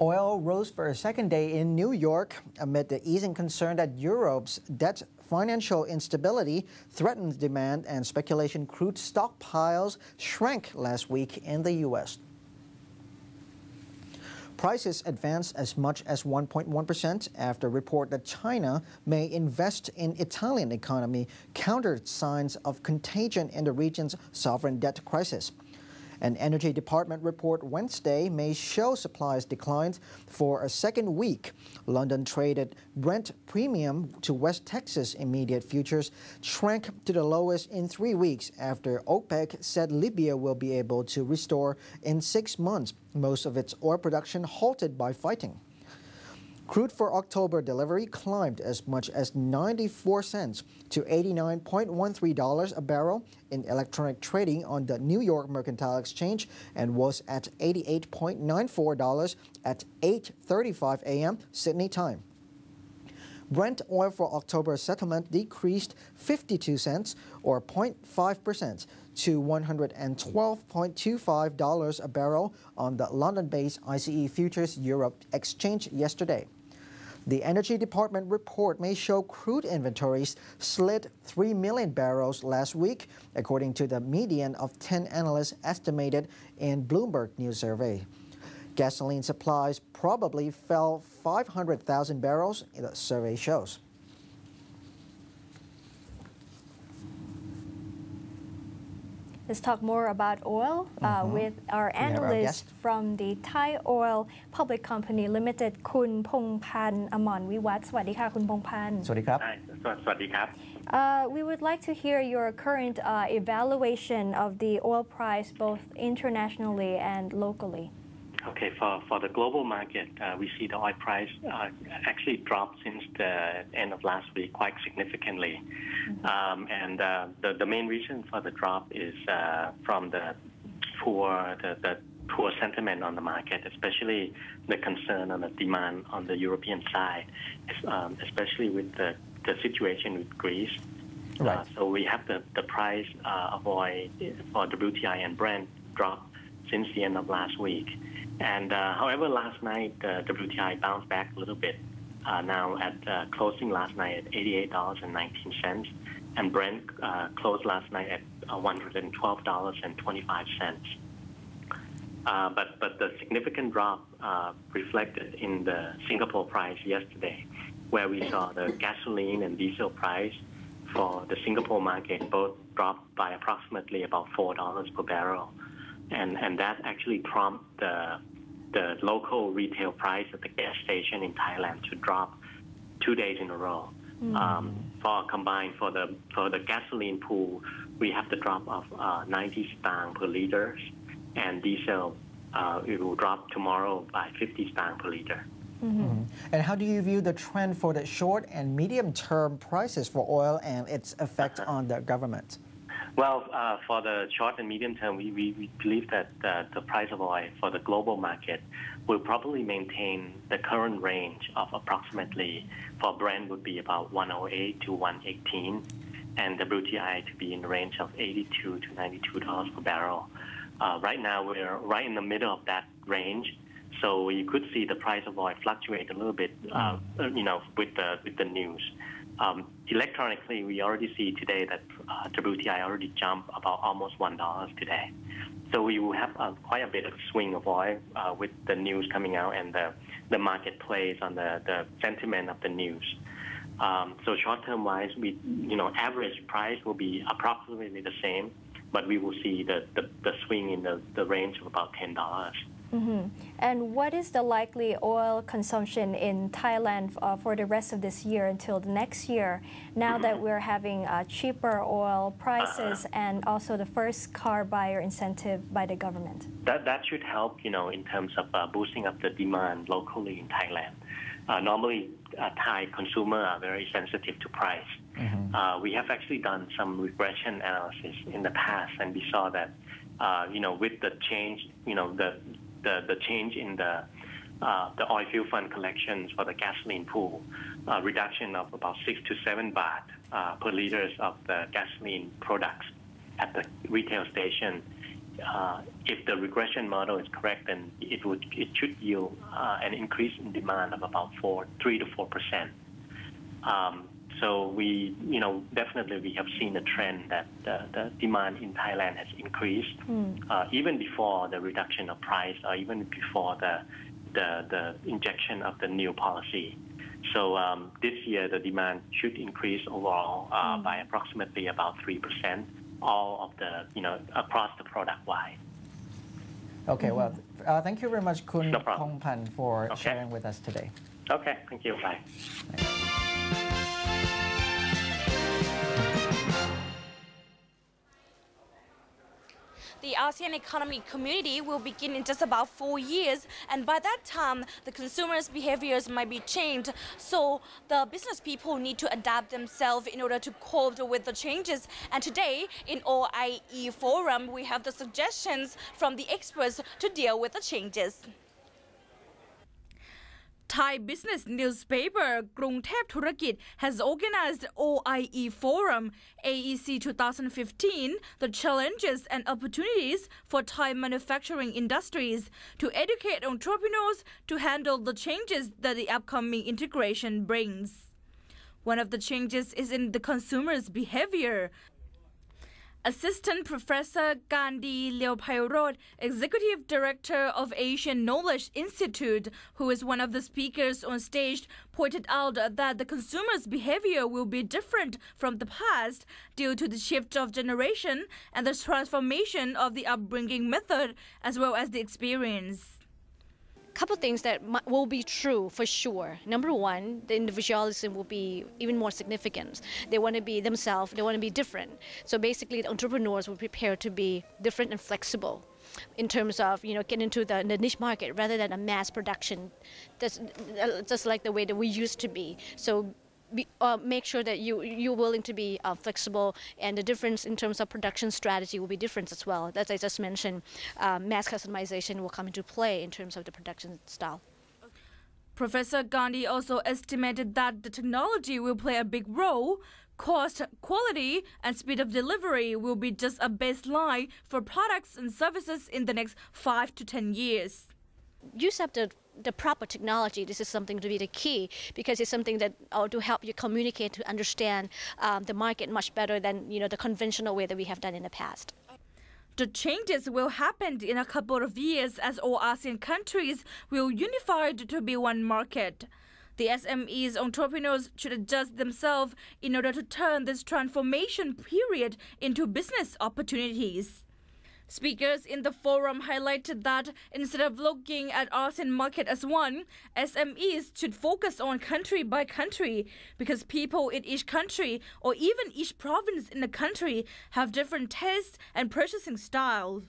Oil rose for a second day in New York amid the easing concern that Europe's debt financial instability threatens demand and speculation crude stockpiles shrank last week in the U.S. Prices advanced as much as 1.1% after a report that China may invest in Italian economy countered signs of contagion in the region's sovereign debt crisis. An Energy Department report Wednesday may show supplies declined for a second week. London traded Brent premium to West Texas immediate futures shrank to the lowest in 3 weeks after OPEC said Libya will be able to restore in 6 months most of its oil production halted by fighting. Crude for October delivery climbed as much as 94 cents to $89.13 a barrel in electronic trading on the New York Mercantile Exchange and was at $88.94 at 8:35 a.m. Sydney time. Brent oil for October settlement decreased 52 cents or 0.5% to $112.25 a barrel on the London-based ICE Futures Europe exchange yesterday. The Energy Department report may show crude inventories slid 3 million barrels last week, according to the median of 10 analysts estimated in Bloomberg News survey. Gasoline supplies probably fell 500,000 barrels, the survey shows. Let's talk more about oil with our analyst from the Thai Oil Public Company Limited คุณพงษ์พันธ์อมรวิวัฒน์สวัสดีค่ะคุณพงษ์พันธ์ สวัสดีครับ สวัสดีครับ We would like to hear your current evaluation of the oil price both internationally and locally. Okay, for the global market, we see the oil price actually dropped since the end of last week quite significantly. And the main reason for the drop is from the poor sentiment on the market, especially the concern on the demand on the European side, especially with the situation with Greece. Right. So we have the price of oil for WTI and Brent dropped since the end of last week. And however, last night the WTI bounced back a little bit. Now at closing last night at $88.19, and Brent closed last night at $112.25. But the significant drop reflected in the Singapore price yesterday, where we saw the gasoline and diesel price for the Singapore market both dropped by approximately about $4 per barrel. And that actually prompted the local retail price at the gas station in Thailand to drop 2 days in a row. Combined for the gasoline pool, we have the drop of 90 stang per liter, and diesel it will drop tomorrow by 50 stang per liter. And how do you view the trend for the short and medium-term prices for oil and its effect on the government? Well, for the short and medium term, we believe that the price of oil for the global market will probably maintain the current range of approximately, for Brent would be about 108 to 118, and WTI to be in the range of $82 to $92 per barrel. Right now, we're right in the middle of that range, so you could see the price of oil fluctuate a little bit, with the news. Electronically, we already see today that WTI already jumped about almost $1 today. So we will have quite a bit of swing of oil with the news coming out and the marketplace on the sentiment of the news. So short-term wise, average price will be approximately the same, but we will see the swing in the range of about $10. And what is the likely oil consumption in Thailand for the rest of this year until the next year, now that we're having cheaper oil prices and also the first car buyer incentive by the government? That should help, in terms of boosting up the demand locally in Thailand. Normally, Thai consumers are very sensitive to price. We have actually done some regression analysis in the past, and we saw that, with the change, the change in the oil fuel fund collections for the gasoline pool, reduction of about 6 to 7 baht per liters of the gasoline products at the retail station if the regression model is correct, then it should yield an increase in demand of about 3 to 4%. So we, definitely we have seen a trend that the demand in Thailand has increased even before the reduction of price or even before the injection of the new policy. So this year the demand should increase overall by approximately about 3%, all of the, across the product line. Okay, well, thank you very much, Kun No problem. Pongpan, for sharing with us today. Okay, thank you. Bye. The ASEAN Economic Community will begin in just about 4 years, and by that time, the consumers' behaviors might be changed. So the business people need to adapt themselves in order to cope with the changes. And today, in OIE Forum, we have the suggestions from the experts to deal with the changes. Thai business newspaper Krungthep Thurakit has organized OIE Forum AEC 2015, the challenges and opportunities for Thai manufacturing industries, to educate entrepreneurs to handle the changes that the upcoming integration brings. One of the changes is in the consumer's behavior. Assistant Professor Gandhi Leopairod, Executive Director of Asian Knowledge Institute, who is one of the speakers on stage, pointed out that the consumer's behavior will be different from the past due to the shift of generation and the transformation of the upbringing method as well as the experience. Couple things that will be true for sure. Number one, the individualism will be even more significant. They want to be themselves, they want to be different. So basically, the entrepreneurs will prepare to be different and flexible in terms of, getting into the niche market rather than a mass production, just like the way that we used to be. So make sure that you're willing to be flexible, and the difference in terms of production strategy will be different as well. As I just mentioned, mass customization will come into play in terms of the production style. Professor Gandhi also estimated that the technology will play a big role. Cost, quality, and speed of delivery will be just a baseline for products and services in the next 5 to 10 years. Use up the proper technology. This is something to be the key, because it's something that to help you communicate, to understand the market much better than the conventional way that we have done in the past. The changes will happen in a couple of years as all ASEAN countries will unify to be one market. The SMEs entrepreneurs should adjust themselves in order to turn this transformation period into business opportunities. Speakers in the forum highlighted that instead of looking at ASEAN market as one, SMEs should focus on country by country, because people in each country or even each province in the country have different tastes and purchasing styles.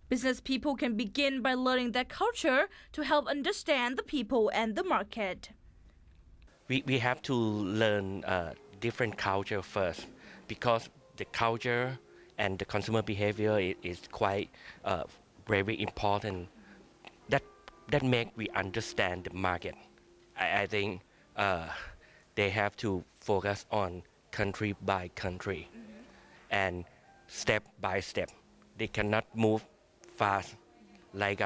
Business people can begin by learning their culture to help understand the people and the market. We have to learn different culture first, because the culture and the consumer behavior is quite very important. That make we understand the market. I think they have to focus on country by country and step by step. They cannot move fast like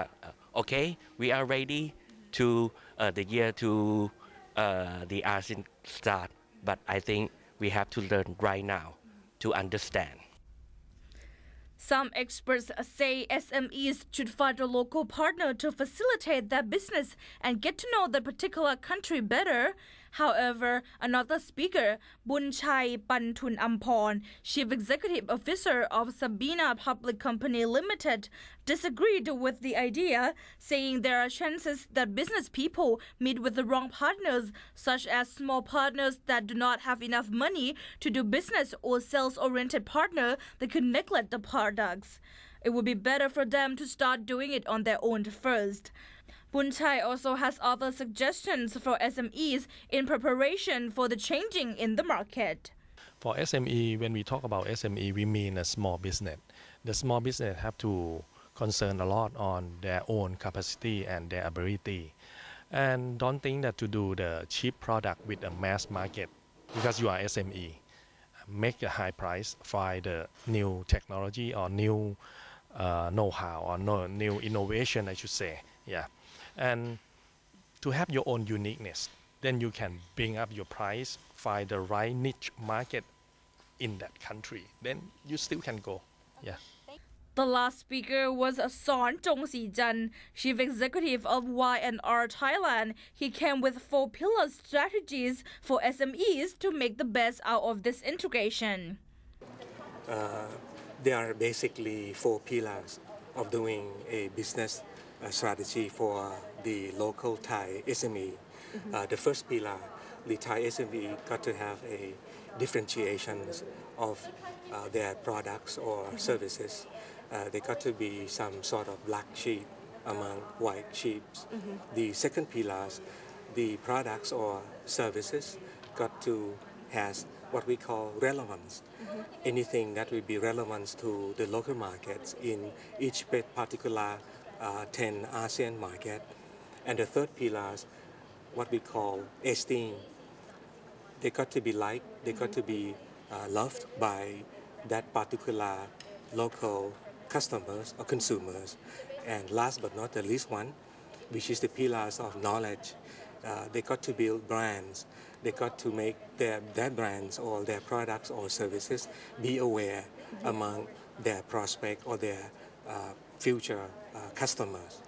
okay, we are ready to the year to the ASEAN start, but I think we have to learn right now to understand. Some experts say SMEs should find a local partner to facilitate their business and get to know the particular country better. However, another speaker, Bunchai Pantun Amporn, Chief Executive Officer of Sabina Public Company Limited, disagreed with the idea, saying there are chances that business people meet with the wrong partners, such as small partners that do not have enough money to do business or sales-oriented partner that could neglect the products. It would be better for them to start doing it on their own first. Bunchai also has other suggestions for SMEs in preparation for the changing in the market. For SME, when we talk about SME, we mean a small business. The small business have to concern a lot on their own capacity and their ability. And don't think that to do the cheap product with a mass market, because you are SME, make a high price, find the new technology or new know-how or new innovation, I should say. Yeah, and to have your own uniqueness, then you can bring up your price, find the right niche market in that country. Then you still can go. Yeah. The last speaker was Son Chongsijan, Chief Executive of Y&R Thailand. He came with 4 pillar strategies for SMEs to make the best out of this integration. There are basically 4 pillars of doing a business strategy for the local Thai SME. The first pillar, the Thai SME got to have a differentiations of their products or services. They got to be some sort of black sheep among white sheep. The second pillar, the products or services got to has what we call relevance. Anything that will be relevant to the local markets in each particular 10 ASEAN market. And the third pillar, what we call esteem. They got to be liked, they got to be loved by that particular local customers or consumers. And last but not the least one, which is the pillars of knowledge. They got to build brands. They got to make their brands or their products or services be aware among their prospect or their future customers.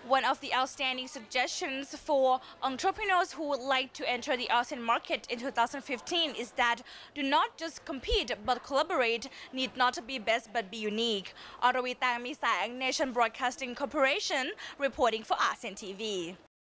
One of the outstanding suggestions for entrepreneurs who would like to enter the ASEAN market in 2015 is that do not just compete but collaborate, need not be best but be unique. Aravitang Misang, Nation Broadcasting Corporation, reporting for ASEAN TV.